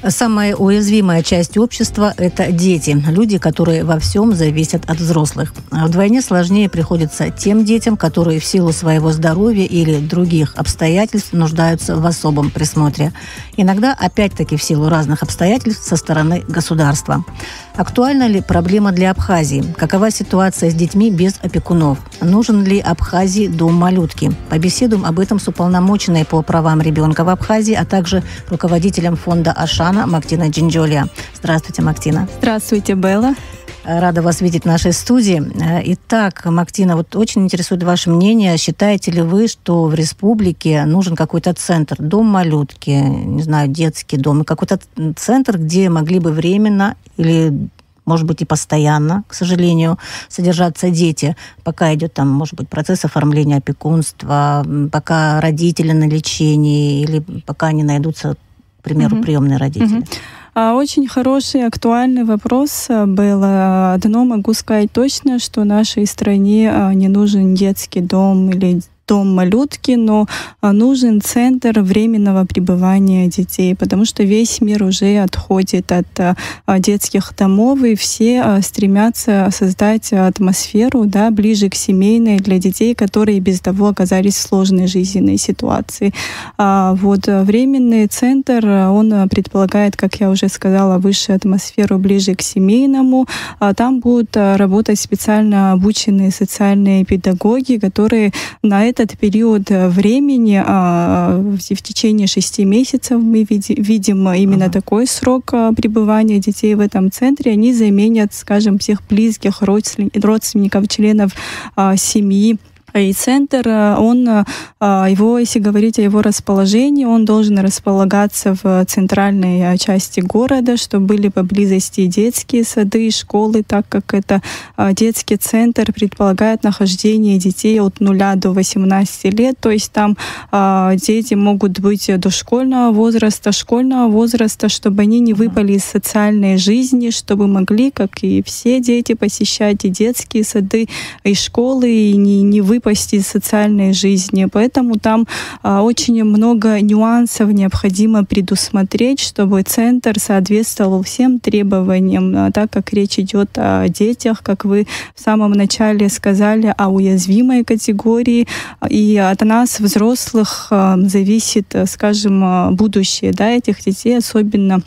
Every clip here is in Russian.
Самая уязвимая часть общества – это дети, люди, которые во всем зависят от взрослых. Вдвойне сложнее приходится тем детям, которые в силу своего здоровья или других обстоятельств нуждаются в особом присмотре. Иногда, опять-таки, в силу разных обстоятельств со стороны государства. Актуальна ли проблема для Абхазии? Какова ситуация с детьми без опекунов? Нужен ли Абхазии дом малютки? Побеседуем об этом с уполномоченной по правам ребенка в Абхазии, а также руководителем фонда «Ашана» Мактина Джинджолия. Здравствуйте, Мактина. Здравствуйте, Белла. Рада вас видеть в нашей студии. Итак, Мактина, вот очень интересует ваше мнение. Считаете ли вы, что в республике нужен какой-то центр, дом малютки, не знаю, детский дом, и какой-то центр, где могли бы временно или, может быть, и постоянно, к сожалению, содержаться дети, пока идет там, может быть, процесс оформления опекунства, пока родители на лечении или пока не найдутся, к примеру, приемные родители? Очень хороший, актуальный вопрос был. Одно могу сказать точно, что нашей стране не нужен детский дом или дом малютки, но нужен центр временного пребывания детей, потому что весь мир уже отходит от детских домов, и все стремятся создать атмосферу, да, ближе к семейной для детей, которые без того оказались в сложной жизненной ситуации. Вот временный центр, он предполагает, как я уже сказала, высшую атмосферу ближе к семейному. Там будут работать специально обученные социальные педагоги, которые на этот период времени, в течение 6 месяцев мы видим именно такой срок пребывания детей в этом центре, они заменят, скажем, всех близких родственников, членов семьи. И центр, если говорить о его расположении, он должен располагаться в центральной части города, чтобы были поблизости детские сады и школы, так как это детский центр предполагает нахождение детей от 0 до 18 лет, то есть там дети могут быть дошкольного возраста, школьного возраста, чтобы они не выпали из социальной жизни, чтобы могли, как и все дети, посещать и детские сады, и школы, и не выпасть из социальной жизни. Поэтому там очень много нюансов необходимо предусмотреть, чтобы центр соответствовал всем требованиям, так как речь идет о детях, как вы в самом начале сказали, о уязвимой категории. И от нас, взрослых, зависит, скажем, будущее, да, этих детей, особенно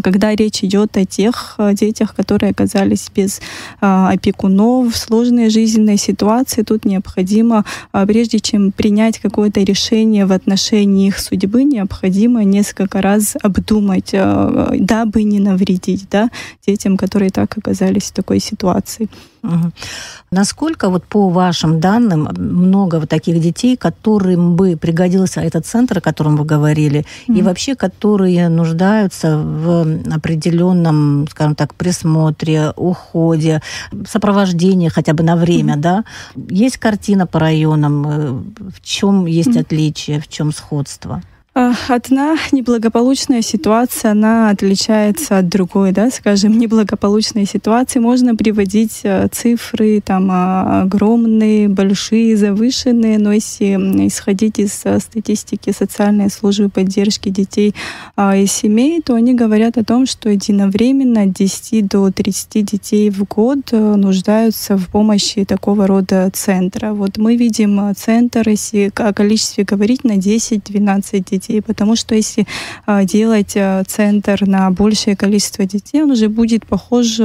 когда речь идет о тех детях, которые оказались без опекунов в сложной жизненной ситуации, тут необходимо, прежде чем принять какое-то решение в отношении их судьбы, необходимо несколько раз обдумать, дабы не навредить, да, детям, которые так оказались в такой ситуации. Насколько, вот по вашим данным, много вот таких детей, которым бы пригодился этот центр, о котором вы говорили, и вообще, которые нуждаются в определенном, скажем так, присмотре, уходе, сопровождении хотя бы на время, да? Есть картина по районам, в чем есть отличие, в чем сходство? Одна неблагополучная ситуация, она отличается от другой, да, скажем, неблагополучные ситуации. Можно приводить цифры там огромные, большие, завышенные, но если исходить из статистики социальной службы поддержки детей и семей, то они говорят о том, что единовременно от 10 до 30 детей в год нуждаются в помощи такого рода центра. Вот мы видим центр, если о количестве говорить, на 10-12 детей, потому что если делать центр на большее количество детей, он уже будет похож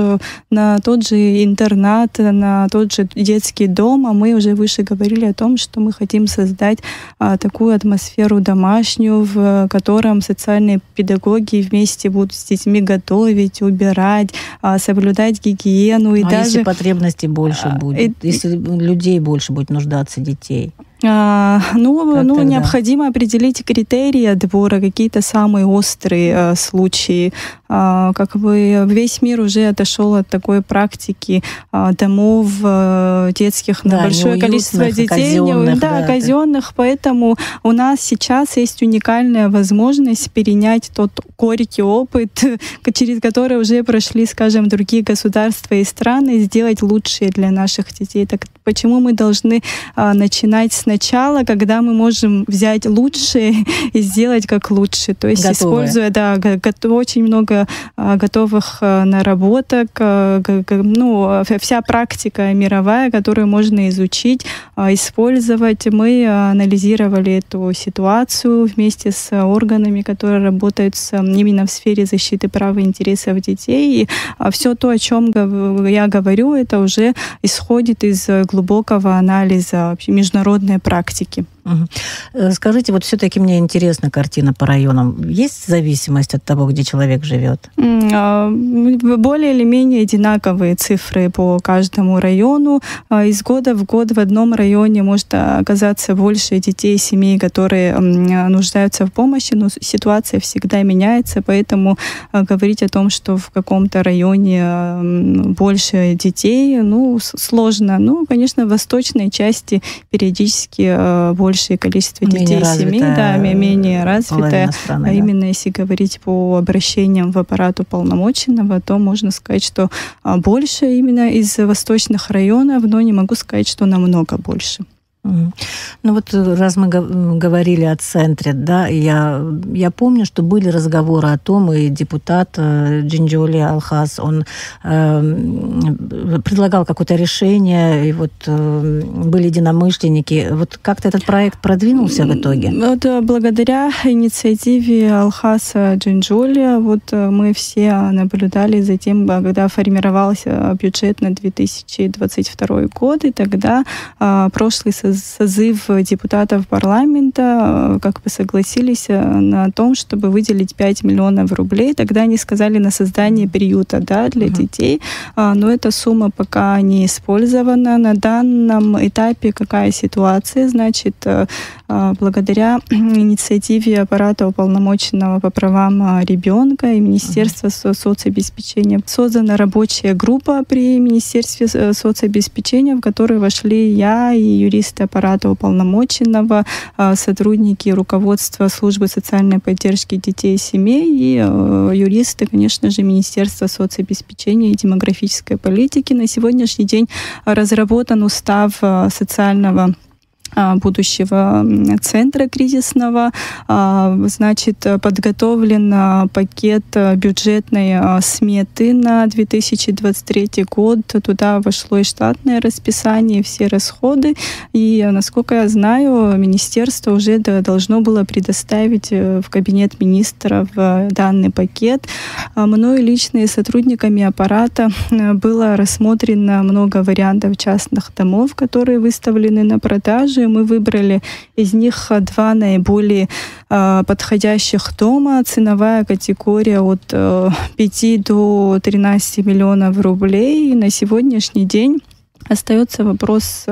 на тот же интернат, на тот же детский дом, а мы уже выше говорили о том, что мы хотим создать такую атмосферу домашнюю, в котором социальные педагоги вместе будут с детьми готовить, убирать, соблюдать гигиену. И даже если потребностей больше будет, если людей больше будет нуждаться детей? Необходимо определить критерии отбора, какие-то самые острые случаи. как бы весь мир уже отошел от такой практики домов детских на большое количество детей, казенных, казенных, поэтому у нас сейчас есть уникальная возможность перенять тот горький опыт, через который уже прошли, скажем, другие государства и страны, и сделать лучшее для наших детей. Так почему мы должны начинать сначала, когда мы можем взять лучшее и сделать как лучше? То есть используя, очень много готовых наработок, вся практика мировая, которую можно изучить, использовать. Мы анализировали эту ситуацию вместе с органами, которые работают именно в сфере защиты прав и интересов детей. И все то, о чем я говорю, это уже исходит из глубокого анализа вообще международной практики. Скажите, вот все-таки мне интересна картина по районам. Есть зависимость от того, где человек живет? Более или менее одинаковые цифры по каждому району. Из года в год в одном районе может оказаться больше детей, семей, которые нуждаются в помощи, но ситуация всегда меняется, поэтому говорить о том, что в каком-то районе больше детей, сложно. Конечно, в восточной части периодически большее количество детей и семей, менее развитая. А именно если говорить по обращениям в аппарат уполномоченного, то можно сказать, что больше именно из восточных районов, но не могу сказать, что намного больше. Раз мы говорили о центре, я помню, что были разговоры о том, и депутат Джинджоли Алхас, он предлагал какое-то решение, и были единомышленники. Как-то этот проект продвинулся в итоге? Благодаря инициативе Алхаса Джинджоли, мы все наблюдали за тем, когда формировался бюджет на 2022 год, и тогда прошлый созыв депутатов парламента согласились на том, чтобы выделить 5 миллионов рублей. Тогда они сказали на создание приюта для детей. Но эта сумма пока не использована. На данном этапе какая ситуация? Значит, благодаря инициативе аппарата уполномоченного по правам ребенка и Министерства соцобеспечения создана рабочая группа при Министерстве соцобеспечения, в которую вошли я и юристы аппарата уполномоченного, сотрудники руководства службы социальной поддержки детей и семей и юристы, конечно же, Министерства соцобеспечения и демографической политики. На сегодняшний день разработан устав социального будущего центра кризисного. Подготовлен пакет бюджетной сметы на 2023 год. Туда вошло и штатное расписание, и все расходы. И, насколько я знаю, министерство уже должно было предоставить в кабинет министров данный пакет. Мною лично и сотрудниками аппарата было рассмотрено много вариантов частных домов, которые выставлены на продажу. Мы выбрали из них 2 наиболее подходящих дома. Ценовая категория от 5 до 13 миллионов рублей. И на сегодняшний день остается вопрос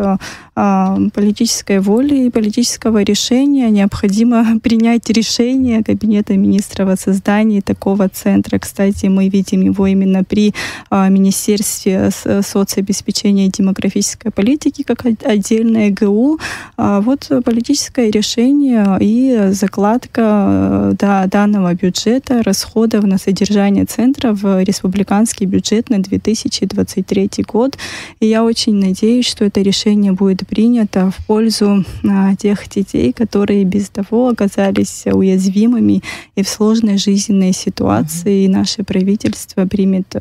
политической воли и политического решения. Необходимо принять решение Кабинета министров о создании такого центра. Кстати, мы видим его именно при Министерстве соцобеспечения и демографической политики как отдельное ГУ. Политическое решение и закладка данного бюджета, расходов на содержание центра в республиканский бюджет на 2023 год. И я очень надеюсь, что это решение будет принято в пользу тех детей, которые без того оказались уязвимыми и в сложной жизненной ситуации. И наше правительство примет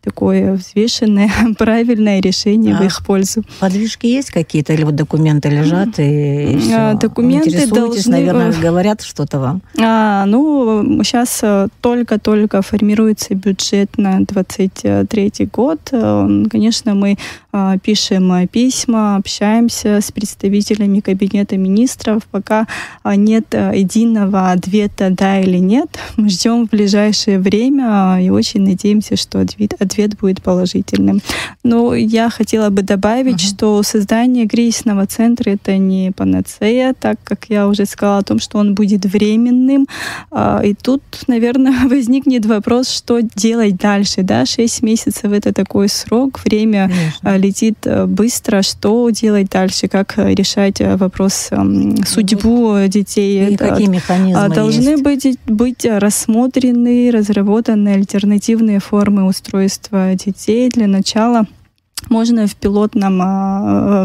такое взвешенное, правильное решение в их пользу. Подвижки есть какие-то или документы лежат и все? Документы должны... наверное, говорят что-то вам? Сейчас только-только формируется бюджет на 2023 год. Конечно, мы пишем письма, общаемся с представителями Кабинета министров. Пока нет единого ответа «да» или «нет». Мы ждем в ближайшее время и очень надеемся, что ответ ответ будет положительным. Но я хотела бы добавить, что создание кризисного центра — это не панацея, так как я уже сказала о том, что он будет временным. И тут, наверное, возникнет вопрос, что делать дальше. Да? 6 месяцев — это такой срок, время летит быстро. Что делать дальше, как решать вопрос судьбу детей? И какие механизмы должны быть рассмотрены, разработаны альтернативные формы устройства детей. Для начала можно в пилотном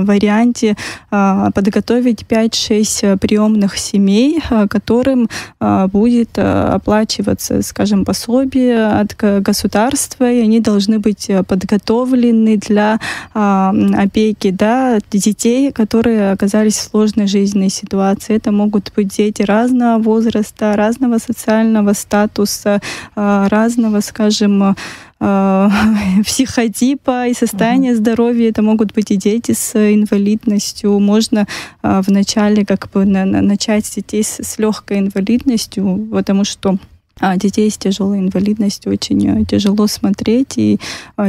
варианте подготовить 5-6 приемных семей, которым будет оплачиваться, скажем, пособие от государства, и они должны быть подготовлены для опеки, да, детей, которые оказались в сложной жизненной ситуации. Это могут быть дети разного возраста, разного социального статуса, разного, скажем, психотипа и состояния здоровья. Это могут быть и дети с инвалидностью. Можно вначале как бы начать с детей с легкой инвалидностью, потому что детей с тяжелой инвалидностью очень тяжело смотреть, и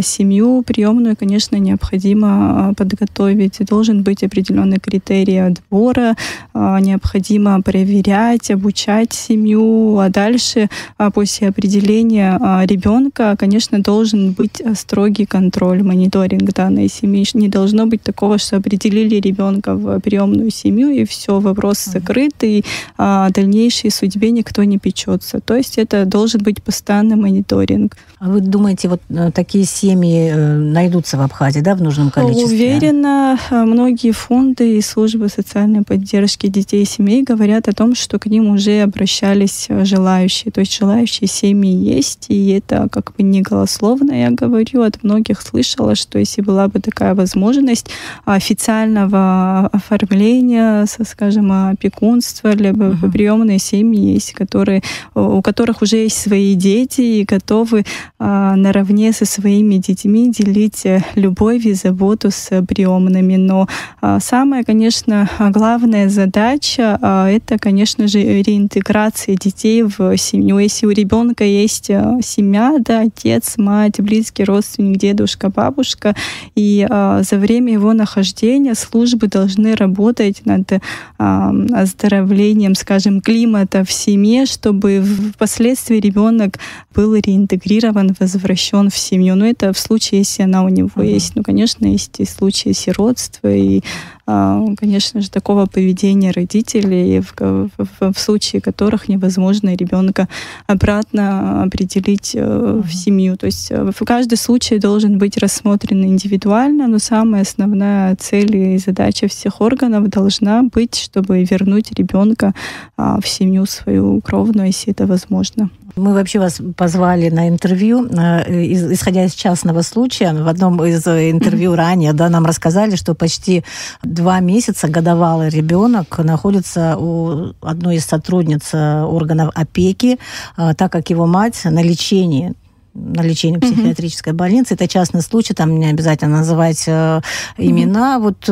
семью приемную, конечно, необходимо подготовить. Должен быть определенный критерий отбора, необходимо проверять, обучать семью, а дальше, после определения ребенка, конечно, должен быть строгий контроль, мониторинг данной семьи. Не должно быть такого, что определили ребенка в приемную семью, и все, вопрос закрыт, и о дальнейшей судьбе никто не печется. То есть это должен быть постоянный мониторинг. А вы думаете, вот такие семьи найдутся в Абхазии, да, в нужном количестве? Уверена, многие фонды и службы социальной поддержки детей и семей говорят о том, что к ним уже обращались желающие. То есть желающие семьи есть, и это как бы не голословно, я говорю. От многих слышала, что если была бы такая возможность официального оформления, скажем, опекунства, либо приемные семьи есть, у которых уже есть свои дети и готовы наравне со своими детьми делить любовь и заботу с приемными. Но самая, конечно, главная задача — это, конечно же, реинтеграция детей в семью. Если у ребенка есть семья, да, отец, мать, близкий родственник, дедушка, бабушка, и за время его нахождения службы должны работать над оздоровлением, скажем, климата в семье, чтобы впоследствии ребенок был реинтегрирован, возвращен в семью. Но это в случае, если она у него есть. Ну, конечно, есть и случаи сиротства, и, конечно же, такого поведения родителей, в случае которых невозможно ребенка обратно определить в семью. То есть каждый случай должен быть рассмотрен индивидуально, но самая основная цель и задача всех органов должна быть, чтобы вернуть ребенка в семью свою кровную, если это возможно. Мы вообще вас позвали на интервью, исходя из частного случая. В одном из интервью ранее, да, нам рассказали, что почти 2 месяца годовалый ребенок находится у одной из сотрудниц органов опеки, так как его мать на лечении в психиатрической больнице. Это частный случай, там не обязательно называть имена. Вот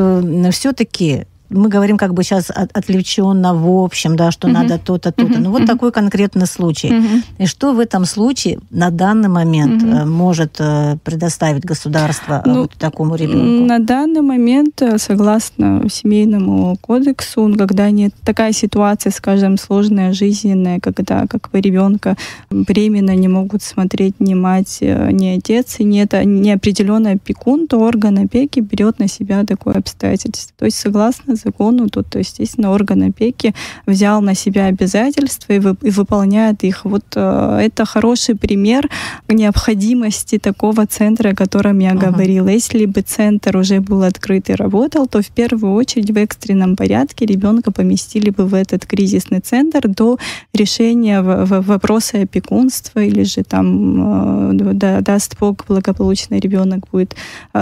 все-таки мы говорим как бы сейчас отвлеченно в общем, да, что надо то-то, то-то. Ну вот такой конкретный случай. И что в этом случае на данный момент может предоставить государство вот такому ребенку? На данный момент, согласно Семейному кодексу, когда нет такая ситуация, скажем, сложная, жизненная, когда как бы ребенка временно не могут смотреть ни мать, ни отец, и нет неопределенный опекун, то орган опеки берет на себя такое обстоятельство. То есть согласно закону, тут, естественно, орган опеки взял на себя обязательства и выполняет их. Вот это хороший пример необходимости такого центра, о котором я говорила. Если бы центр уже был открыт и работал, то в первую очередь в экстренном порядке ребенка поместили бы в этот кризисный центр до решения вопроса опекунства, или же там, даст Бог, благополучно ребенок будет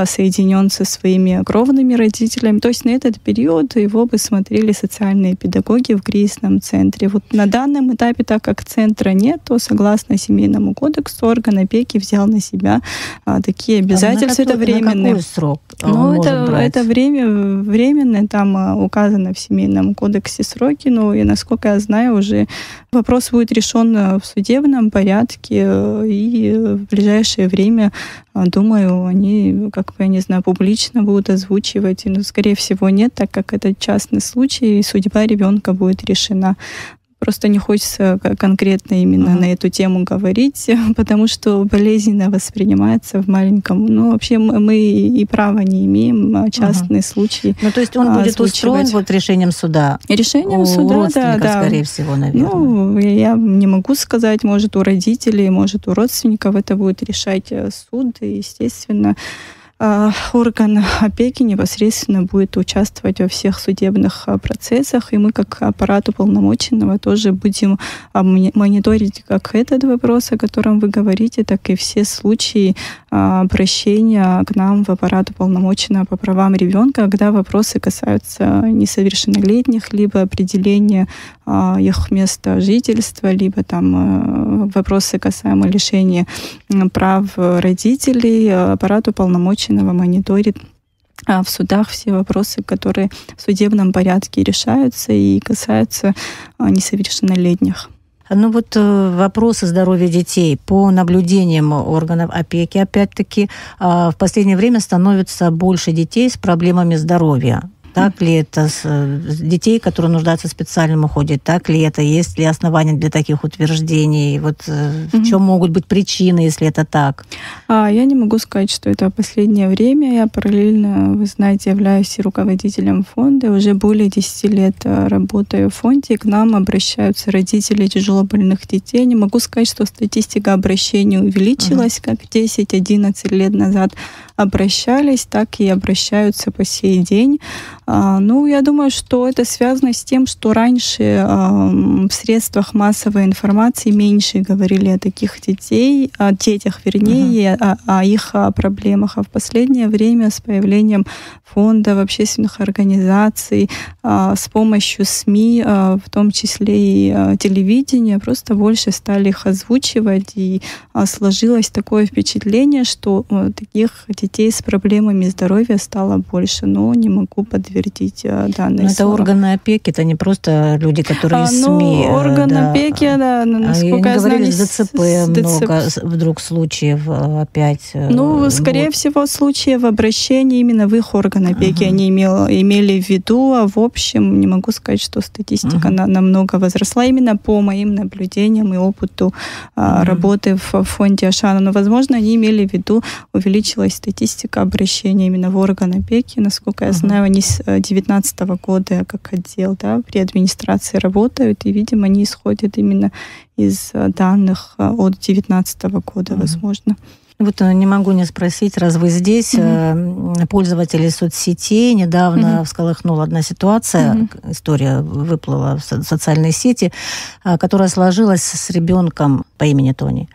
соединен со своими кровными родителями. То есть на этот период его бы смотрели социальные педагоги в кризисном центре. Вот на данном этапе, так как центра нет, то согласно Семейному кодексу орган опеки взял на себя такие обязательства. Это временный. На какой срок? он может брать? Это временно, там указано в Семейном кодексе сроки, но, и, насколько я знаю, уже вопрос будет решен в судебном порядке, и в ближайшее время, думаю, они, я не знаю, публично будут озвучивать, но, скорее всего, нет, так как это частный случай, и судьба ребенка будет решена. Просто не хочется конкретно именно на эту тему говорить, потому что болезненно воспринимается в маленьком. Ну, вообще мы и права не имеем частные случаи. Ну, то есть он будет устроен решением суда? Решением суда, да. Скорее всего, наверное. Ну, я не могу сказать, может, у родителей, может, у родственников это будет решать суд, и, естественно, орган опеки непосредственно будет участвовать во всех судебных процессах, и мы, как аппарат уполномоченного, тоже будем мониторить как этот вопрос, о котором вы говорите, так и все случаи обращения к нам в аппарат уполномоченного по правам ребенка, когда вопросы касаются несовершеннолетних, либо определения их места жительства, либо там вопросы касаемо лишения прав родителей. Аппарат уполномоченного мониторит в судах все вопросы, которые в судебном порядке решаются и касаются несовершеннолетних. Ну вот вопросы здоровья детей по наблюдениям органов опеки, опять-таки, в последнее время становится больше детей с проблемами здоровья. Так ли это с детей, которые нуждаются в специальном уходе? Так ли это? Есть ли основания для таких утверждений? Вот в чем могут быть причины, если это так? Я не могу сказать, что это в последнее время. Я параллельно, вы знаете, являюсь руководителем фонда. Уже более 10 лет работаю в фонде. К нам обращаются родители тяжелобольных детей. Не могу сказать, что статистика обращений увеличилась, как 10-11 лет назад обращались, так и обращаются по сей день. Ну, я думаю, что это связано с тем, что раньше в средствах массовой информации меньше говорили о таких детях, вернее, о их проблемах. А в последнее время с появлением фондов, общественных организаций, с помощью СМИ, в том числе и телевидения, просто больше стали их озвучивать, и сложилось такое впечатление, что таких детей с проблемами здоровья стало больше, но не могу подтвердить данные. Но это органы опеки, это не просто люди, которые СМИ. Органы опеки, насколько я знаю, ДЦП много вдруг случаев опять. Скорее всего, случаев обращения именно в их орган опеки они имели в виду, а в общем не могу сказать, что статистика намного возросла именно по моим наблюдениям и опыту работы в фонде Ашана. Но, возможно, они имели в виду, увеличилась статистика обращения именно в орган опеки. Насколько я знаю, они с 2019 года как отдел при администрации работают, и, видимо, они исходят именно из данных от 2019 года, возможно. Вот не могу не спросить, раз вы здесь, пользователи соцсетей, недавно всколыхнула одна ситуация, история выплыла в социальные сети, которая сложилась с ребенком по имени Тони,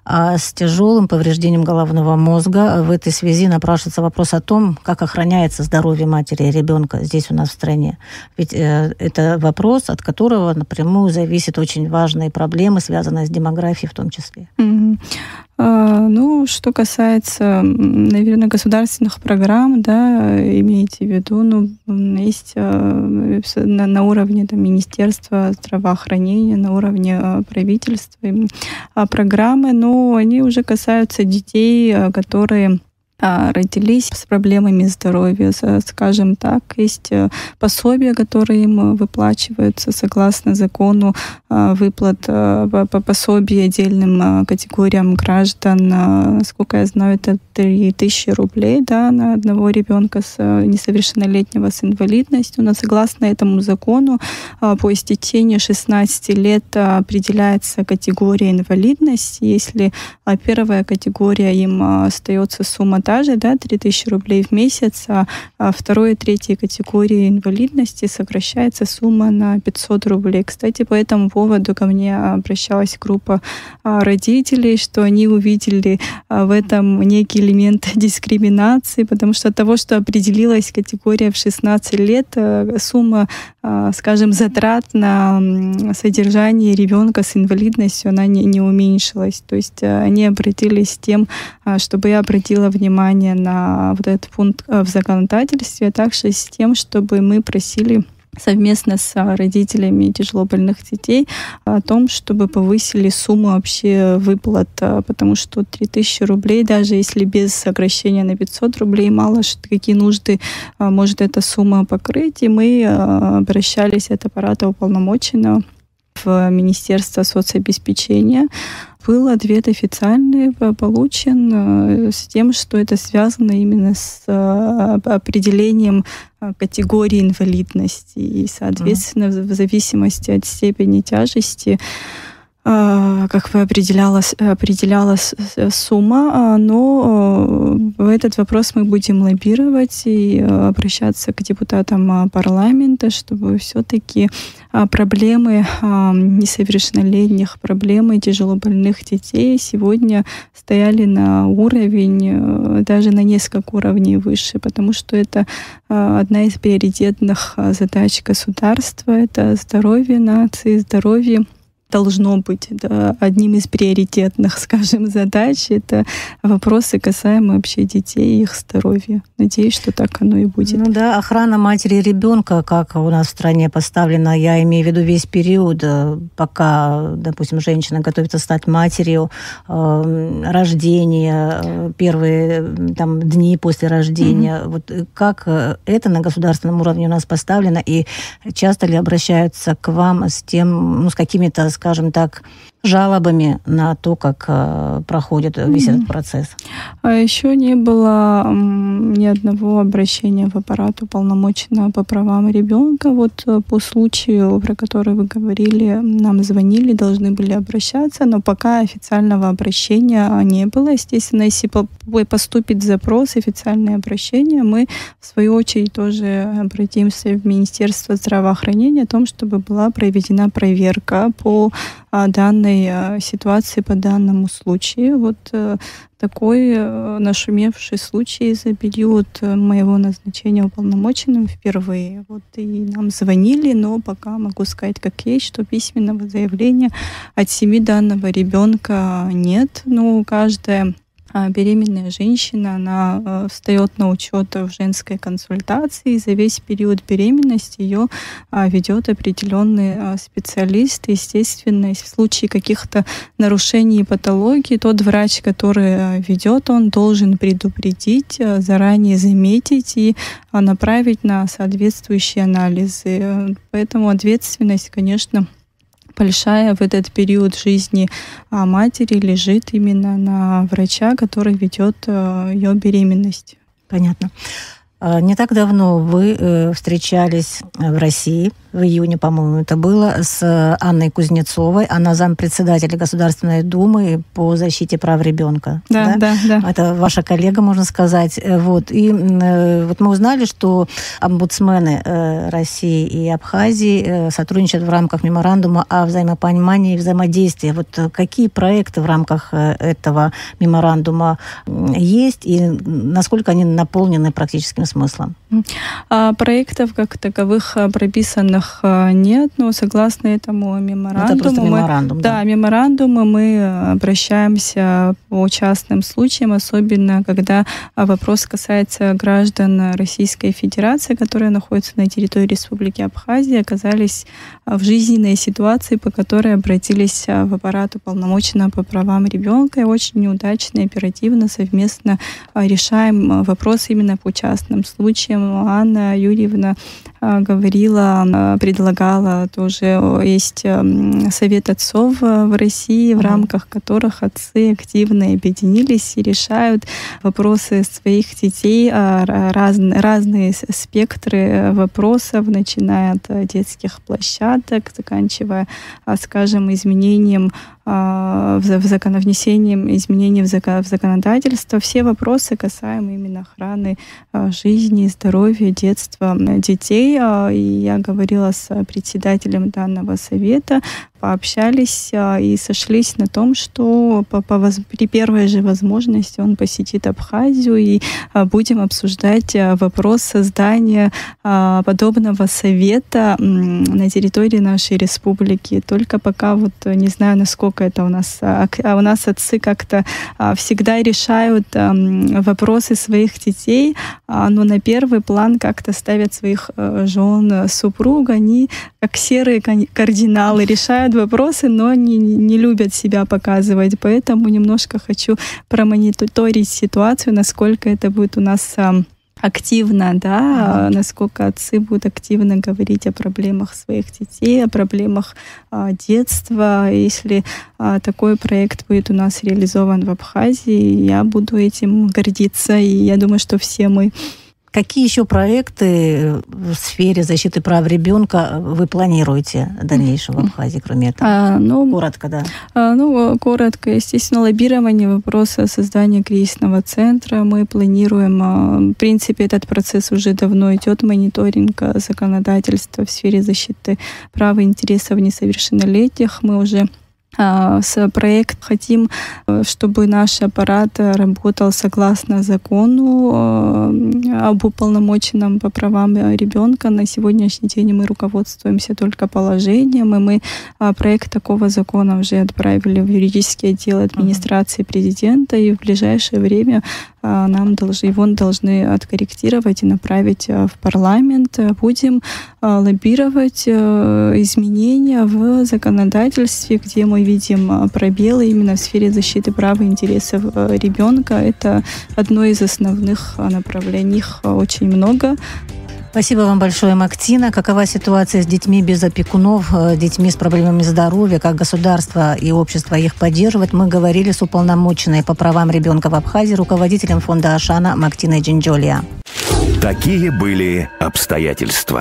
с тяжелым повреждением головного мозга. В этой связи напрашивается вопрос о том, как охраняется здоровье матери и ребенка здесь у нас в стране. Ведь это вопрос, от которого напрямую зависят очень важные проблемы, связанные с демографией в том числе. Что касается, наверное, государственных программ, имейте в виду, есть на уровне Министерства здравоохранения, на уровне правительства программы, но они уже касаются детей, которые родились с проблемами здоровья, скажем так. Есть пособия, которые им выплачиваются согласно закону, выплат пособий отдельным категориям граждан. Насколько я знаю, это 3000 рублей на одного ребенка несовершеннолетнего с инвалидностью. Но согласно этому закону по истечении 16 лет определяется категория инвалидности. Если первая категория, им остается сумма 3000 рублей в месяц, а второй и третьей категории инвалидности сокращается сумма на 500 рублей. Кстати, по этому поводу ко мне обращалась группа родителей, что они увидели в этом некий элемент дискриминации, потому что от того, что определилась категория в 16 лет, сумма, скажем, затрат на содержание ребенка с инвалидностью, она не уменьшилась. То есть они обратились с тем, чтобы я обратила внимание внимание на вот этот пункт в законодательстве, а также с тем, чтобы мы просили совместно с родителями тяжелобольных детей о том, чтобы повысили сумму вообще выплат, потому что 3000 рублей, даже если без сокращения на 500 рублей, мало что какие нужды может эта сумма покрыть. И мы обращались от аппарата уполномоченного в Министерство соцобеспечения. Был ответ официальный получен с тем, что это связано именно с определением категории инвалидности. И, соответственно, в зависимости от степени тяжести, как бы определялась сумма, но этот вопрос мы будем лоббировать и обращаться к депутатам парламента, чтобы все-таки проблемы несовершеннолетних, проблемы тяжелобольных детей сегодня стояли на уровень, даже на несколько уровней выше, потому что это одна из приоритетных задач государства, это здоровье нации, здоровье должно быть одним из приоритетных, скажем, задач. Это вопросы, касаемые вообще детей и их здоровья. Надеюсь, что так оно и будет. Ну да, охрана матери и ребенка, как у нас в стране поставлена, я имею в виду весь период, пока, допустим, женщина готовится стать матерью, рождение, первые дни после рождения. Вот как это на государственном уровне у нас поставлено, и часто ли обращаются к вам с тем, с какими-то, скажем так, жалобами на то, как проходит весь этот процесс? Еще не было ни одного обращения в аппарат уполномоченного по правам ребенка. Вот по случаю, про который вы говорили, нам звонили, должны были обращаться, но пока официального обращения не было. Естественно, если поступит запрос, официальное обращение, мы, в свою очередь, тоже обратимся в Министерство здравоохранения о том, чтобы была проведена проверка по данной ситуации, по данному случаю. Вот такой нашумевший случай за период моего назначения уполномоченным впервые. Вот и нам звонили, но пока могу сказать как есть, что письменного заявления от семьи данного ребенка нет. Но каждая беременная женщина, она встает на учет в женской консультации, и за весь период беременности ее ведет определенный специалист. Естественно, в случае каких-то нарушений и патологий, тот врач, который ведет, он должен предупредить, заранее заметить и направить на соответствующие анализы. Поэтому ответственность, конечно, большая в этот период жизни матери лежит именно на врача, который ведет ее беременность. Понятно. Не так давно вы встречались в России, в июне, по-моему, это было, с Анной Кузнецовой. Она зампредседателя Государственной Думы по защите прав ребенка. Да. Это ваша коллега, можно сказать. Вот. И вот мы узнали, что омбудсмены России и Абхазии сотрудничают в рамках меморандума о взаимопонимании и взаимодействии. Вот какие проекты в рамках этого меморандума есть и насколько они наполнены практическим смыслом? Проектов как таковых прописанных нет, но согласно этому меморандуму... Это просто меморандум, да? Меморандумы мы обращаемся по частным случаям, особенно когда вопрос касается граждан Российской Федерации, которые находятся на территории Республики Абхазия, оказались в жизненной ситуации, по которой обратились в аппарат уполномоченного по правам ребенка, и очень удачно и оперативно совместно решаем вопрос именно по частным случаям. Анна Юрьевна предлагала тоже, есть совет отцов в России, в рамках которых отцы активно объединились и решают вопросы своих детей, разные спектры вопросов, начиная от детских площадок, заканчивая, скажем, внесением изменений в законодательство. Все вопросы, касаемые именно охраны жизни, здоровья, детства детей. И я говорила с председателем данного совета пообщались и сошлись на том, что при первой же возможности он посетит Абхазию, и будем обсуждать вопрос создания подобного совета на территории нашей республики. Только пока не знаю, насколько это у нас отцы как-то всегда решают вопросы своих детей, но на первый план как-то ставят своих жен, супруг. Они как серые кардиналы решают вопросы, но не любят себя показывать. Поэтому немножко хочу промониторить ситуацию, насколько это будет у нас активно, насколько отцы будут активно говорить о проблемах своих детей, о проблемах детства. Если такой проект будет у нас реализован в Абхазии, я буду этим гордиться, и я думаю, что все мы. Какие еще проекты в сфере защиты прав ребенка вы планируете в дальнейшем в Абхазии, кроме этого? Коротко, да. Коротко. Естественно, лоббирование вопроса создания кризисного центра. Мы планируем, в принципе, этот процесс уже давно идет, мониторинг законодательства в сфере защиты прав и интересов несовершеннолетних. Мы уже с проектом хотим, чтобы наш аппарат работал согласно закону об уполномоченном по правам ребенка. На сегодняшний день мы руководствуемся только положением, и мы проект такого закона уже отправили в юридический отдел администрации президента, и в ближайшее время его должны откорректировать и направить в парламент. Будем лоббировать изменения в законодательстве, где мы видим пробелы именно в сфере защиты прав и интересов ребенка. Это одно из основных направлений, их очень много. Спасибо вам большое, Мактина. Какова ситуация с детьми без опекунов, детьми с проблемами здоровья, как государство и общество их поддерживает? Мы говорили с уполномоченной по правам ребенка в Абхазии, руководителем фонда Ашана Мактиной Джинджолия. Такие были обстоятельства.